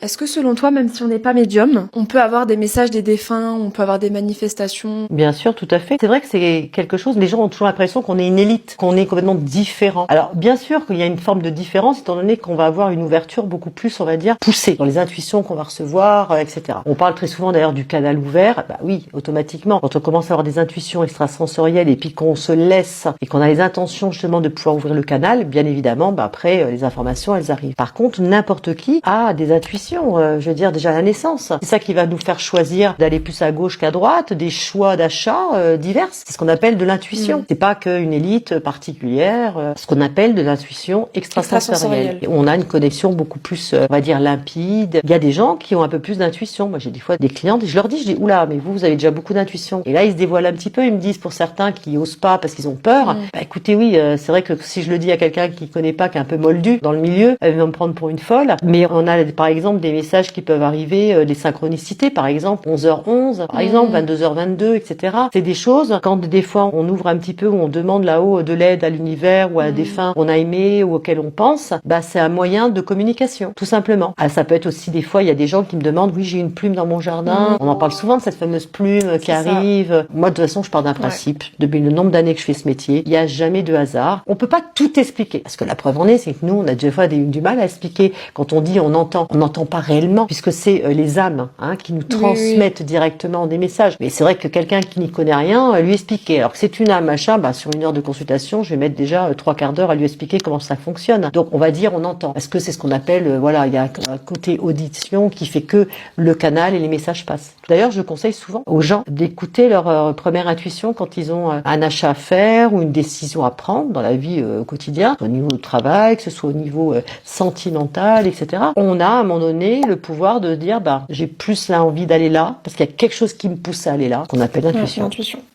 Est-ce que selon toi, même si on n'est pas médium, on peut avoir des messages des défunts, on peut avoir des manifestations? Bien sûr, tout à fait. C'est vrai que c'est quelque chose, les gens ont toujours l'impression qu'on est une élite, qu'on est complètement différent. Alors, bien sûr qu'il y a une forme de différence, étant donné qu'on va avoir une ouverture beaucoup plus, on va dire, poussée dans les intuitions qu'on va recevoir, etc. On parle très souvent d'ailleurs du canal ouvert. Bah oui, automatiquement, quand on commence à avoir des intuitions extrasensorielles et puis qu'on se laisse et qu'on a les intentions justement de pouvoir ouvrir le canal, bien évidemment, bah après, les informations, elles arrivent. Par contre, n'importe qui a des intuitions, je veux dire, déjà à la naissance. C'est ça qui va nous faire choisir d'aller plus à gauche qu'à droite, des choix d'achat divers. C'est ce qu'on appelle de l'intuition. C'est pas qu'une élite particulière, ce qu'on appelle de l'intuition extrasensorielle. On a une connexion beaucoup plus, on va dire, limpide. Il y a des gens qui ont un peu plus d'intuition. Moi, j'ai des fois des clientes et je leur dis, oula, mais vous avez déjà beaucoup d'intuition. Et là, ils se dévoilent un petit peu. Ils me disent, pour certains qui osent pas parce qu'ils ont peur, bah écoutez, oui, c'est vrai que si je le dis à quelqu'un qui connaît pas, qui est un peu moldu dans le milieu, elle va me prendre pour une folle. Mais on a, par exemple, des messages qui peuvent arriver, des synchronicités, par exemple, 11h11, par exemple, 22h22, etc. C'est des choses, quand des fois on ouvre un petit peu, où on demande là-haut de l'aide à l'univers ou à un défunt qu'on a aimé ou auquel on pense, bah c'est un moyen de communication, tout simplement. Ah, ça peut être aussi des fois, il y a des gens qui me demandent, oui, j'ai une plume dans mon jardin. On en parle souvent de cette fameuse plume qui arrive. Moi, de toute façon, je pars d'un principe. Depuis le nombre d'années que je fais ce métier, il n'y a jamais de hasard. On peut pas tout expliquer. Parce que la preuve en est, c'est que nous, on a des fois du mal à expliquer. Quand on dit on n'entend pas réellement, puisque c'est les âmes qui nous transmettent directement des messages. Mais c'est vrai que quelqu'un qui n'y connaît rien, lui expliquer. Alors que c'est une âme, machin, bah, sur 1 heure de consultation, je vais mettre déjà 3/4 d'heure à lui expliquer comment ça fonctionne. Donc, on va dire on entend. Est-ce que c'est ce qu'on appelle, voilà, il y a un côté audition qui fait que le canal et les messages passent. D'ailleurs, je conseille souvent aux gens d'écouter leur première intuition quand ils ont un achat à faire ou une décision à prendre dans la vie au quotidien, au niveau du travail, que ce soit au niveau sentimental, etc. On a à un moment donné le pouvoir de dire, bah, j'ai plus là envie d'aller là, parce qu'il y a quelque chose qui me pousse à aller là, qu'on appelle l'intuition.